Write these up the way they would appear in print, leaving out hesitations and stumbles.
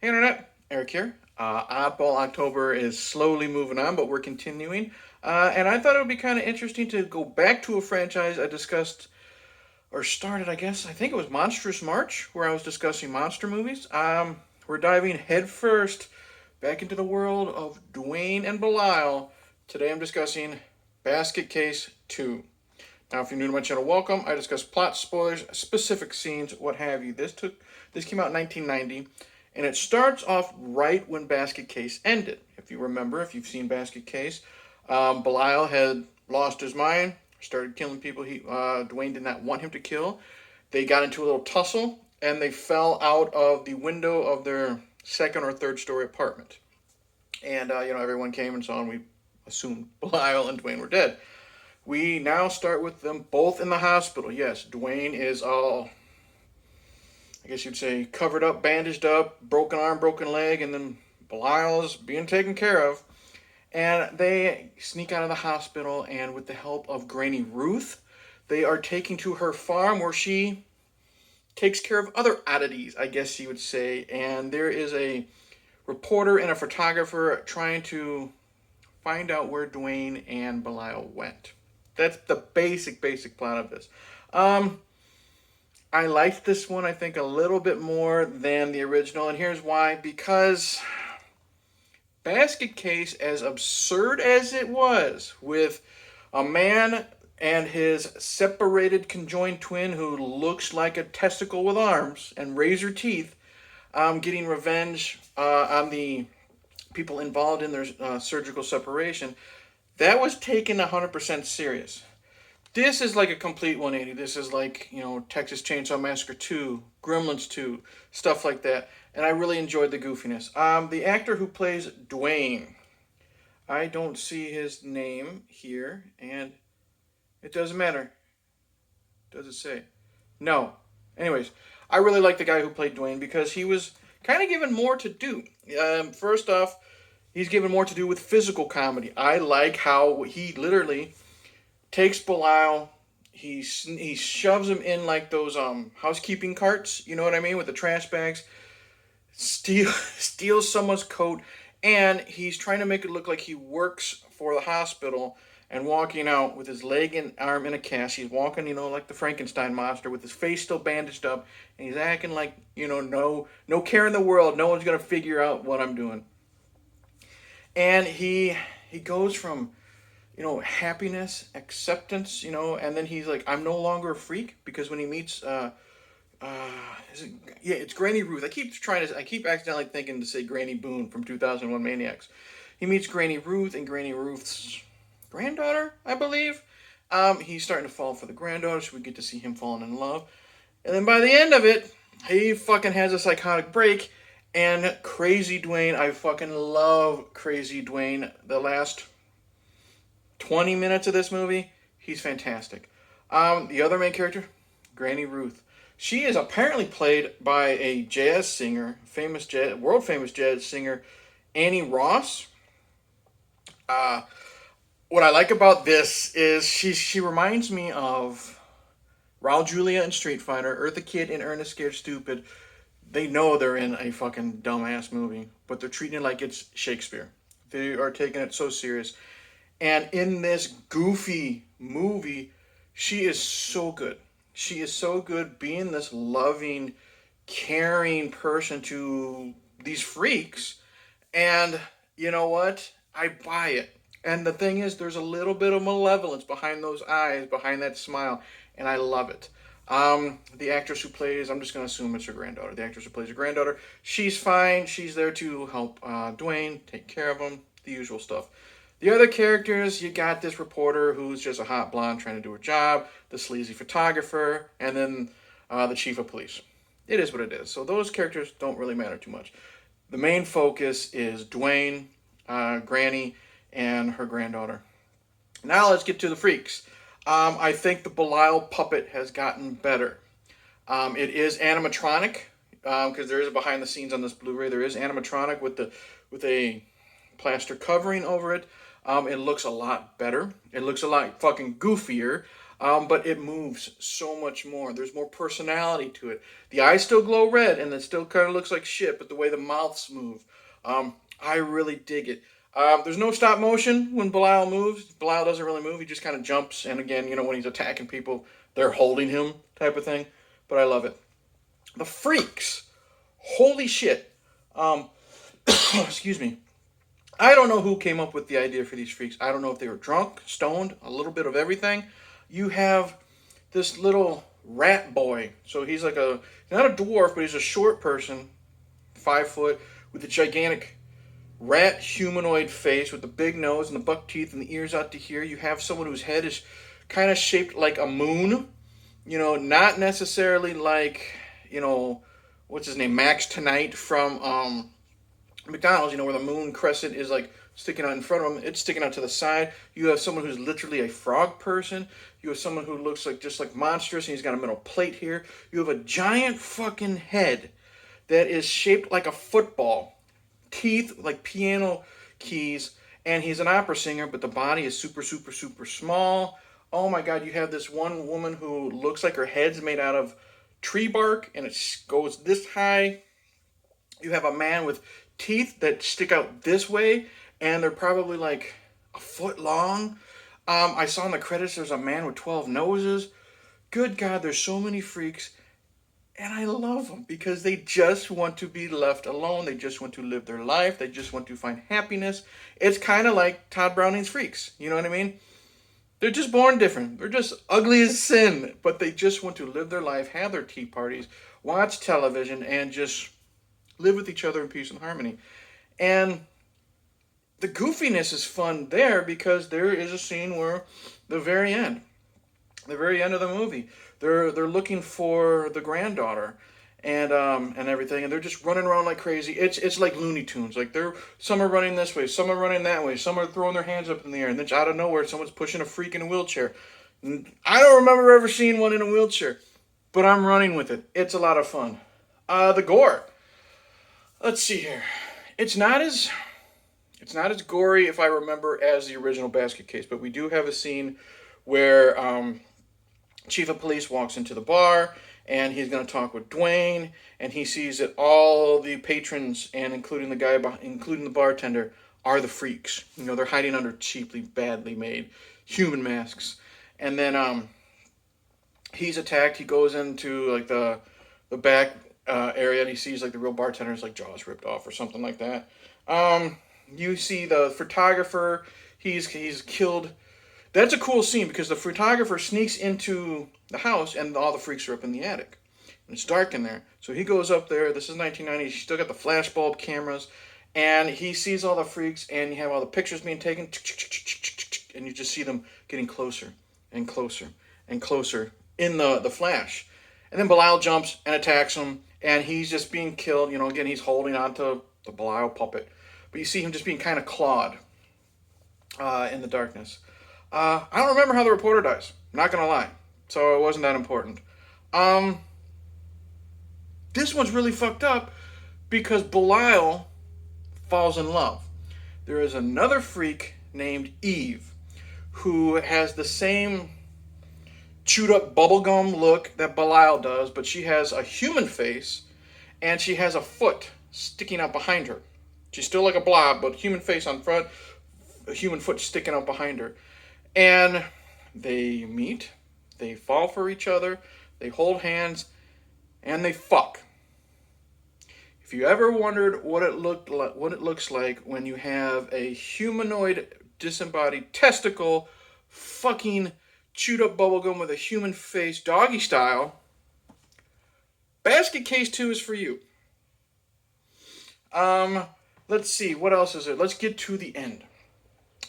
Hey Internet, Eric here. Oddball October is slowly moving on, but we're continuing. And I thought it would be kind of interesting to go back to a franchise I discussed, or started, I guess. I think it was Monstrous March, where I was discussing monster movies. We're diving headfirst back into the world of Duane and Belial. Today I'm discussing Basket Case 2. Now, if you're new to my channel, welcome. I discuss plot, spoilers, specific scenes, what have you. This came out in 1990, and it starts off right when Basket Case ended. If you remember, if you've seen Basket Case, Belial had lost his mind, started killing people Duane did not want him to kill. They got into a little tussle, and they fell out of the window of their second or third story apartment. And everyone came and saw, and we assumed Belial and Duane were dead. We now start with them both in the hospital. Yes, Duane is all, I guess you'd say, covered up, bandaged up, broken arm, broken leg, and then Belial is being taken care of. And they sneak out of the hospital, and with the help of Granny Ruth, they are taken to her farm where she takes care of other oddities, I guess you would say. And there is a reporter and a photographer trying to find out where Duane and Belial went. That's the basic plot of this. Um, I liked this one, I think, a little bit more than the original, and here's why. Because Basket Case, as absurd as it was, with a man and his separated conjoined twin who looks like a testicle with arms and razor teeth, getting revenge on the people involved in their surgical separation, that was taken 100% serious. This is like a complete 180. This is like, Texas Chainsaw Massacre 2, Gremlins 2, stuff like that. And I really enjoyed the goofiness. The actor who plays Duane, I don't see his name here, and it doesn't matter. Does it say? No. Anyways, I really like the guy who played Duane because he was kind of given more to do. First off, he's given more to do with physical comedy. I like how he literally takes Belial, he shoves him in like those housekeeping carts, you know what I mean, with the trash bags, steals someone's coat, and he's trying to make it look like he works for the hospital and walking out with his leg and arm in a cast. He's walking, like the Frankenstein monster with his face still bandaged up, and he's acting like, no care in the world, no one's gonna figure out what I'm doing. And he goes from happiness, acceptance, and then he's like, I'm no longer a freak because when he meets, uh, yeah, it's Granny Ruth. I keep accidentally thinking to say Granny Boone from 2001 Maniacs. He meets Granny Ruth and Granny Ruth's granddaughter, I believe. He's starting to fall for the granddaughter, so we get to see him falling in love. And then by the end of it, he fucking has a psychotic break. And Crazy Duane, I fucking love Crazy Duane. The last 20 minutes of this movie, he's fantastic. The other main character, Granny Ruth. She is apparently played by a jazz singer, world famous jazz singer, Annie Ross. Uh, what I like about this is she reminds me of Raul Julia in Street Fighter, Eartha Kitt in Ernest Scared Stupid. They know they're in a fucking dumbass movie, but they're treating it like it's Shakespeare. They are taking it so serious. And in this goofy movie, she is so good. She is so good being this loving, caring person to these freaks. And you know what? I buy it. And the thing is, there's a little bit of malevolence behind those eyes, behind that smile, and I love it. The actress who plays, I'm just going to assume it's her granddaughter. The actress who plays her granddaughter, she's fine. She's there to help Duane, take care of him, the usual stuff. The other characters, you got this reporter who's just a hot blonde trying to do her job, the sleazy photographer, and then the chief of police. It is what it is. So those characters don't really matter too much. The main focus is Duane, Granny, and her granddaughter. Now let's get to the freaks. I think the Belial puppet has gotten better. It is animatronic because there is a behind the scenes on this Blu-ray. There is animatronic with a plaster covering over it. It looks a lot better. It looks a lot fucking goofier. But it moves so much more. There's more personality to it. The eyes still glow red, and it still kind of looks like shit, but the way the mouths move, I really dig it. There's no stop motion when Belial moves. Belial doesn't really move. He just kind of jumps, and again, when he's attacking people, they're holding him type of thing. But I love it. The freaks. Holy shit. Um, excuse me. I don't know who came up with the idea for these freaks. I don't know if they were drunk, stoned, a little bit of everything. You have this little rat boy. So he's like not a dwarf, but he's a short person, 5 foot, with a gigantic rat humanoid face with the big nose and the buck teeth and the ears out to here. You have someone whose head is kind of shaped like a moon. Not necessarily like, what's his name, Max Tonight from McDonald's, where the moon crescent is like sticking out in front of him. It's sticking out to the side. You have someone who's literally a frog person. You have someone who looks like just like monstrous, and he's got a metal plate here. You have a giant fucking head that is shaped like a football. Teeth like piano keys, and he's an opera singer, but the body is super, super, super small. Oh my god, you have this one woman who looks like her head's made out of tree bark, and it goes this high. You have a man with teeth that stick out this way, and they're probably like a foot long. I saw in the credits there's a man with 12 noses. Good God, there's so many freaks, and I love them because they just want to be left alone. They just want to live their life. They just want to find happiness. It's kind of like Todd Browning's Freaks. You know what I mean? They're just born different. They're just ugly as sin, but they just want to live their life, have their tea parties, watch television, and just live with each other in peace and harmony. And the goofiness is fun there because there is a scene where the very end of the movie, they're looking for the granddaughter and everything, and they're just running around like crazy. It's like Looney Tunes. Like some are running this way, some are running that way, some are throwing their hands up in the air, and then out of nowhere someone's pushing a freak in a wheelchair. I don't remember ever seeing one in a wheelchair, but I'm running with it. It's a lot of fun. The gore. Let's see here. It's not as gory, if I remember, as the original Basketcase, but we do have a scene where Chief of Police walks into the bar, and he's going to talk with Duane, and he sees that all the patrons, and including the bartender, are the freaks. They're hiding under cheaply, badly made human masks. And then he's attacked. He goes into like the back area, and he sees like the real bartender's like jaws ripped off or something like that. You see the photographer. He's killed. That's a cool scene because the photographer sneaks into the house and all the freaks are up in the attic. And it's dark in there. So he goes up there. This is 1990. He's still got the flashbulb cameras. And he sees all the freaks, and you have all the pictures being taken. And you just see them getting closer and closer and closer in the flash. And then Belial jumps and attacks him. And he's just being killed. Again, he's holding onto the Belial puppet. But you see him just being kind of clawed in the darkness. I don't remember how the reporter dies. Not gonna lie. So it wasn't that important. This one's really fucked up because Belial falls in love. There is another freak named Eve who has the same chewed up bubblegum look that Belial does, but she has a human face and she has a foot sticking out behind her. She's still like a blob, but human face on front, a human foot sticking out behind her. And they meet, they fall for each other, they hold hands, and they fuck. If you ever wondered what it looks like when you have a humanoid disembodied testicle fucking chewed up bubblegum with a human face doggy style, Basketcase 2 is for you. Let's see, what else is there? Let's get to the end.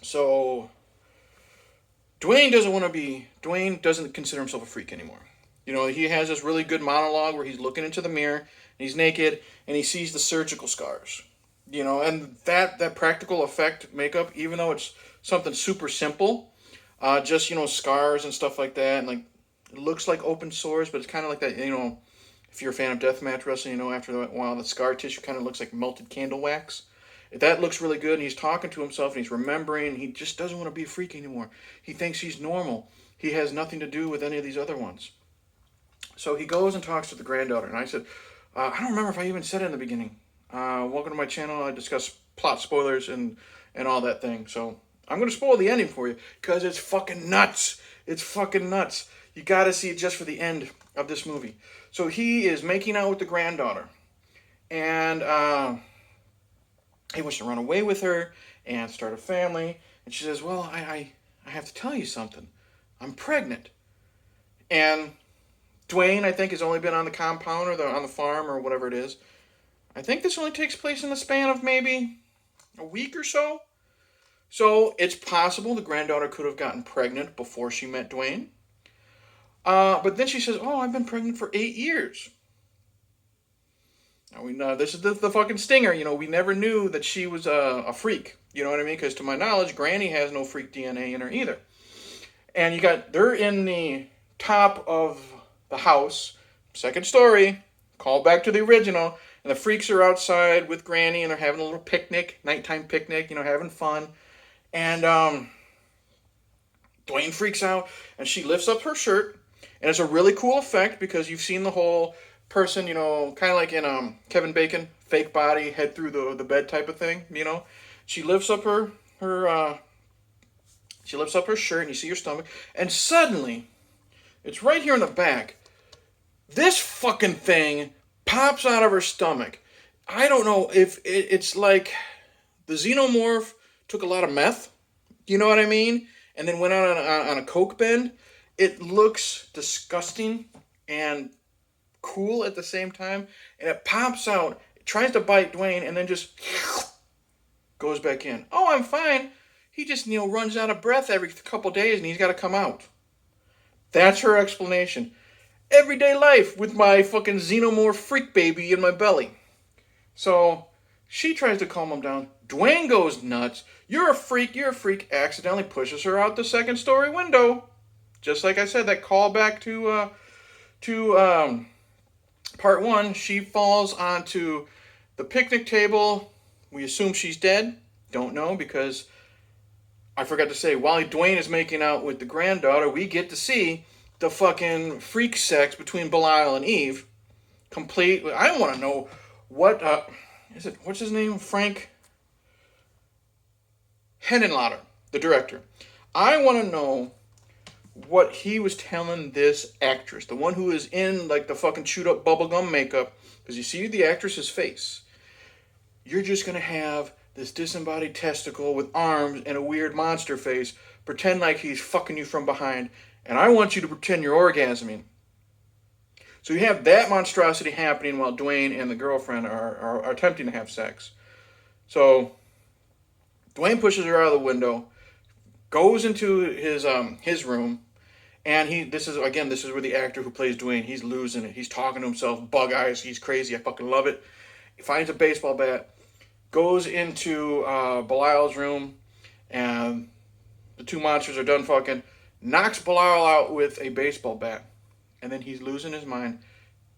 So Duane doesn't consider himself a freak anymore. He has this really good monologue where he's looking into the mirror, and he's naked, and he sees the surgical scars. And that practical effect makeup, even though it's something super simple, just, scars and stuff like that, and like, it looks like open sores, but it's kind of like that, if you're a fan of deathmatch wrestling, after a while, the scar tissue kind of looks like melted candle wax. That looks really good, and he's talking to himself, and he's remembering, he just doesn't want to be a freak anymore. He thinks he's normal. He has nothing to do with any of these other ones. So he goes and talks to the granddaughter, and I said, I don't remember if I even said it in the beginning. Welcome to my channel. I discuss plot spoilers and all that thing. So I'm going to spoil the ending for you because it's fucking nuts. It's fucking nuts. You got to see it just for the end of this movie. So he is making out with the granddaughter, and he wants to run away with her and start a family. And she says, well, I have to tell you something. I'm pregnant. And Duane, I think, has only been on the compound or on the farm or whatever it is. I think this only takes place in the span of maybe a week or so. So it's possible the granddaughter could have gotten pregnant before she met Duane. But then she says, oh, I've been pregnant for 8 years. Now we know this is the fucking stinger. You know, we never knew that she was a freak. You know what I mean? Because to my knowledge, Granny has no freak DNA in her either. And they're in the top of the house, second story, call back to the original, and the freaks are outside with Granny, and they're having a little picnic, nighttime picnic, you know, having fun. And Duane freaks out, and she lifts up her shirt, and it's a really cool effect because you've seen the whole person, you know, kind of like in Kevin Bacon, fake body, head through the bed type of thing, you know. She lifts up her shirt, and you see her stomach, and suddenly, it's right here in the back, this fucking thing pops out of her stomach. I don't know if it's like the xenomorph took a lot of meth, you know what I mean? And then went on a coke bend. It looks disgusting and cool at the same time. And it pops out, it tries to bite Duane, and then just goes back in. Oh, I'm fine. He just, you know, runs out of breath every couple days and he's got to come out. That's her explanation. Everyday life with my fucking xenomorph freak baby in my belly. So she tries to calm him down. Duane goes nuts. You're a freak, accidentally pushes her out the second story window. Just like I said, that callback to part one, she falls onto the picnic table. We assume she's dead. Don't know because I forgot to say, while Duane is making out with the granddaughter, we get to see the fucking freak sex between Belial and Eve. Complete. I don't want to know what is it. What's his name? Frank Henenlotter, the director. I want to know what he was telling this actress, the one who is in like the fucking chewed up bubblegum makeup, because you see the actress's face. You're just gonna have this disembodied testicle with arms and a weird monster face, pretend like he's fucking you from behind, and I want you to pretend you're orgasming. So you have that monstrosity happening while Duane and the girlfriend are attempting to have sex. So Duane pushes her out of the window, goes into his room, and this is where the actor who plays Duane, he's losing it. He's talking to himself, bug eyes, he's crazy, I fucking love it. He finds a baseball bat, goes into Belial's room, and the two monsters are done fucking, knocks Belial out with a baseball bat, and then he's losing his mind,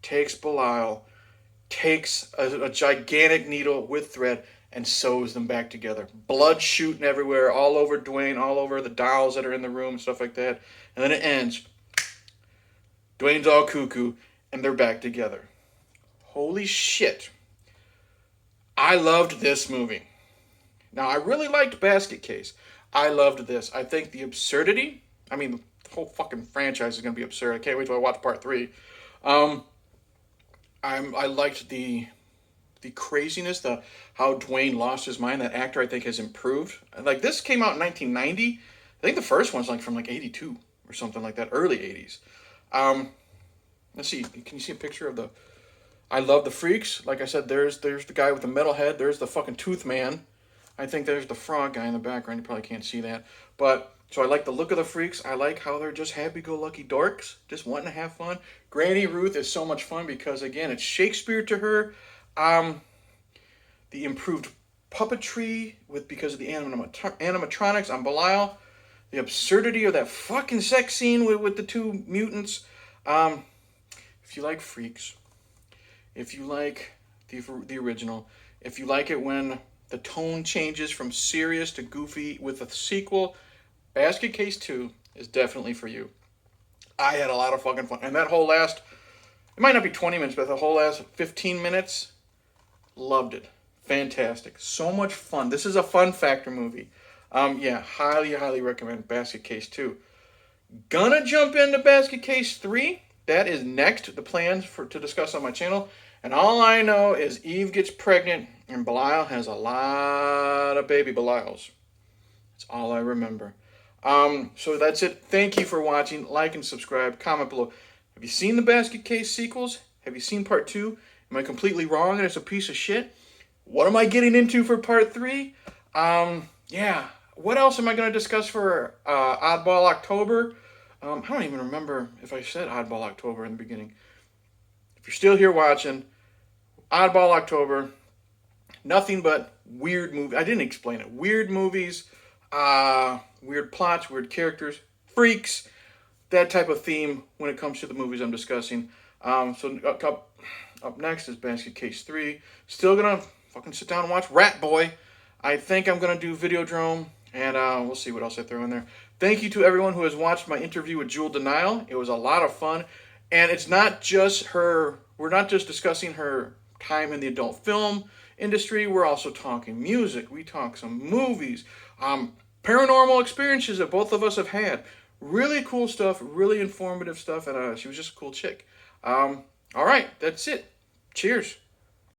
takes Belial, takes a gigantic needle with thread, and sews them back together. Blood shooting everywhere, all over Duane, all over the dolls that are in the room, stuff like that. And then it ends. Duane's all cuckoo, and they're back together. Holy shit. I loved this movie. Now, I really liked Basketcase. I loved this. I think the absurdity, the whole fucking franchise is going to be absurd. I can't wait till I watch part 3. I liked the craziness, how Duane lost his mind. That actor, I think, has improved. Like, this came out in 1990. I think the first one's from 82 or something like that, early 80s. Let's see. Can you see a picture of the... I love the freaks. Like I said, there's the guy with the metal head. There's the fucking tooth man. I think there's the frog guy in the background. You probably can't see that. But, so I like the look of the freaks. I like how they're just happy-go-lucky dorks, just wanting to have fun. Granny Ruth is so much fun because, again, it's Shakespeare to her. The improved puppetry because of the animatronics on Belial. The absurdity of that fucking sex scene with the two mutants. If you like freaks, if you like the original, if you like it when the tone changes from serious to goofy with a sequel, Basketcase 2 is definitely for you. I had a lot of fucking fun. And that whole last, it might not be 20 minutes, but the whole last 15 minutes, loved it. Fantastic. So much fun. This is a fun factor movie. Yeah, highly, highly recommend Basket Case 2. Gonna jump into Basket Case 3. That is next. The plans to discuss on my channel. And all I know is Eve gets pregnant and Belial has a lot of baby Belials. That's all I remember. So that's it. Thank you for watching. Like and subscribe. Comment below. Have you seen the Basket Case sequels? Have you seen part 2? Am I completely wrong and it's a piece of shit? What am I getting into for part 3? Yeah. What else am I going to discuss for Oddball October? I don't even remember if I said Oddball October in the beginning. If you're still here watching, Oddball October, nothing but weird movies. I didn't explain it. Weird movies, weird plots, weird characters, freaks, that type of theme when it comes to the movies I'm discussing. So up next is Basket Case 3. Still gonna fucking sit down and watch Rat Boy. I think I'm gonna do Videodrome, and we'll see what else I throw in there. Thank you to everyone who has watched my interview with Jewel Denial. It was a lot of fun. And it's not just her, we're not just discussing her time in the adult film industry. We're also talking music. We talk some movies, paranormal experiences that both of us have had. Really cool stuff, really informative stuff. And she was just a cool chick. All right, that's it. Cheers.